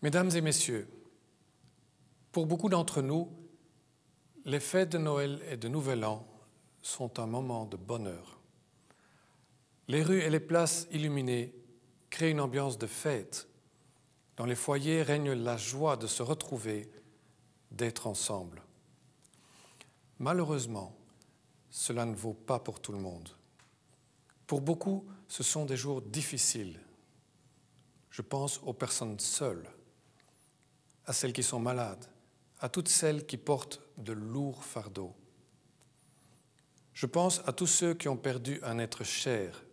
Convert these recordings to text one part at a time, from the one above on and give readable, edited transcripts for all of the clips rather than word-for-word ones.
Mesdames et messieurs, pour beaucoup d'entre nous, les fêtes de Noël et de Nouvel An sont un moment de bonheur. Les rues et les places illuminées créent une ambiance de fête. Dans les foyers règne la joie de se retrouver, d'être ensemble. Malheureusement, cela ne vaut pas pour tout le monde. Pour beaucoup, ce sont des jours difficiles. Je pense aux personnes seules, à celles qui sont malades, à toutes celles qui portent de lourds fardeaux. Je pense à tous ceux qui ont perdu un être cher,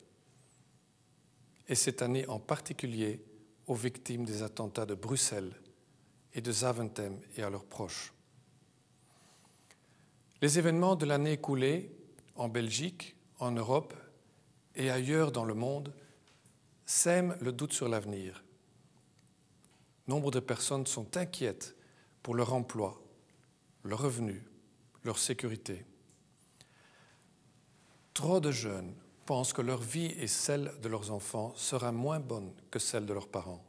et cette année en particulier aux victimes des attentats de Bruxelles et de Zaventem et à leurs proches. Les événements de l'année écoulée, en Belgique, en Europe et ailleurs dans le monde, sèment le doute sur l'avenir. Nombre de personnes sont inquiètes pour leur emploi, leur revenu, leur sécurité. Trop de jeunes pensent que leur vie et celle de leurs enfants sera moins bonne que celle de leurs parents.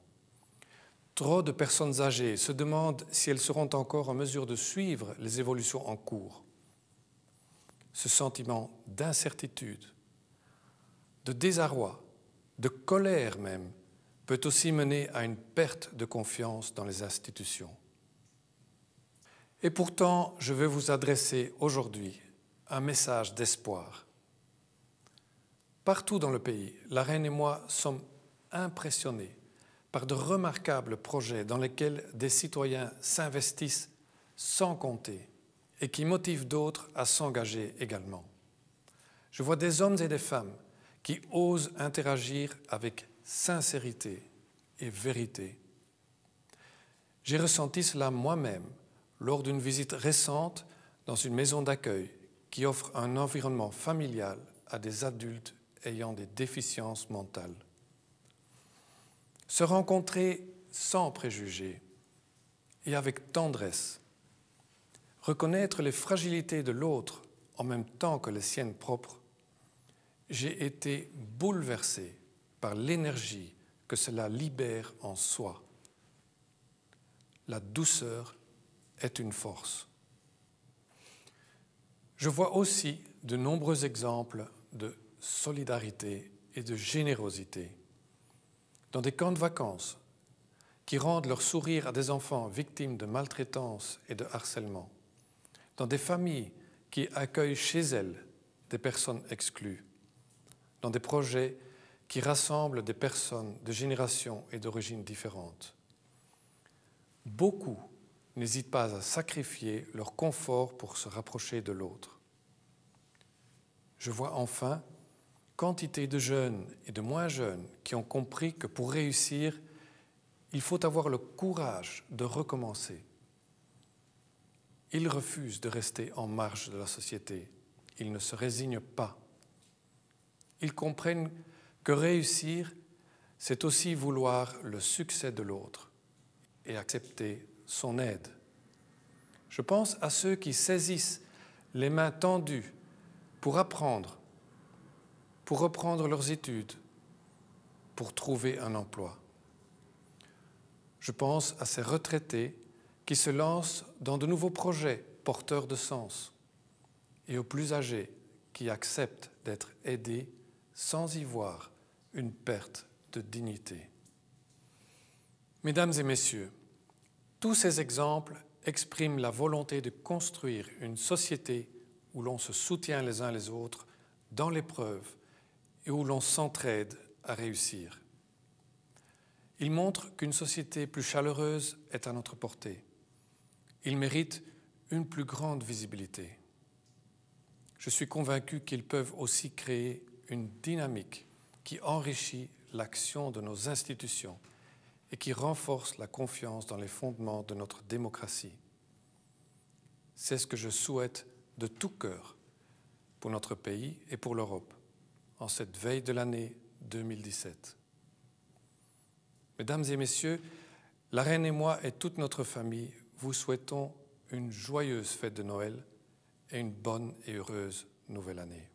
Trop de personnes âgées se demandent si elles seront encore en mesure de suivre les évolutions en cours. Ce sentiment d'incertitude, de désarroi, de colère même, peut aussi mener à une perte de confiance dans les institutions. Et pourtant, je veux vous adresser aujourd'hui un message d'espoir. Partout dans le pays, la Reine et moi sommes impressionnés par de remarquables projets dans lesquels des citoyens s'investissent sans compter et qui motivent d'autres à s'engager également. Je vois des hommes et des femmes qui osent interagir avec sincérité et vérité. J'ai ressenti cela moi-même lors d'une visite récente dans une maison d'accueil qui offre un environnement familial à des adultes ayant des déficiences mentales. Se rencontrer sans préjugés et avec tendresse, reconnaître les fragilités de l'autre en même temps que les siennes propres, j'ai été bouleversé par l'énergie que cela libère en soi. La douceur est une force. Je vois aussi de nombreux exemples de solidarité et de générosité dans des camps de vacances qui rendent leur sourire à des enfants victimes de maltraitance et de harcèlement, dans des familles qui accueillent chez elles des personnes exclues, dans des projets qui rassemblent des personnes de générations et d'origines différentes. Beaucoup n'hésitent pas à sacrifier leur confort pour se rapprocher de l'autre. Je vois enfin quantité de jeunes et de moins jeunes qui ont compris que pour réussir, il faut avoir le courage de recommencer. Ils refusent de rester en marge de la société. Ils ne se résignent pas. Ils comprennent que réussir, c'est aussi vouloir le succès de l'autre et accepter son aide. Je pense à ceux qui saisissent les mains tendues pour apprendre, pour reprendre leurs études, pour trouver un emploi. Je pense à ces retraités qui se lancent dans de nouveaux projets porteurs de sens et aux plus âgés qui acceptent d'être aidés sans y voir une perte de dignité. Mesdames et messieurs, tous ces exemples expriment la volonté de construire une société où l'on se soutient les uns les autres dans l'épreuve et où l'on s'entraide à réussir. Ils montrent qu'une société plus chaleureuse est à notre portée. Ils méritent une plus grande visibilité. Je suis convaincu qu'ils peuvent aussi créer une dynamique qui enrichit l'action de nos institutions et qui renforce la confiance dans les fondements de notre démocratie. C'est ce que je souhaite de tout cœur pour notre pays et pour l'Europe en cette veille de l'année 2017. Mesdames et messieurs, la Reine et moi et toute notre famille vous souhaitons une joyeuse fête de Noël et une bonne et heureuse nouvelle année.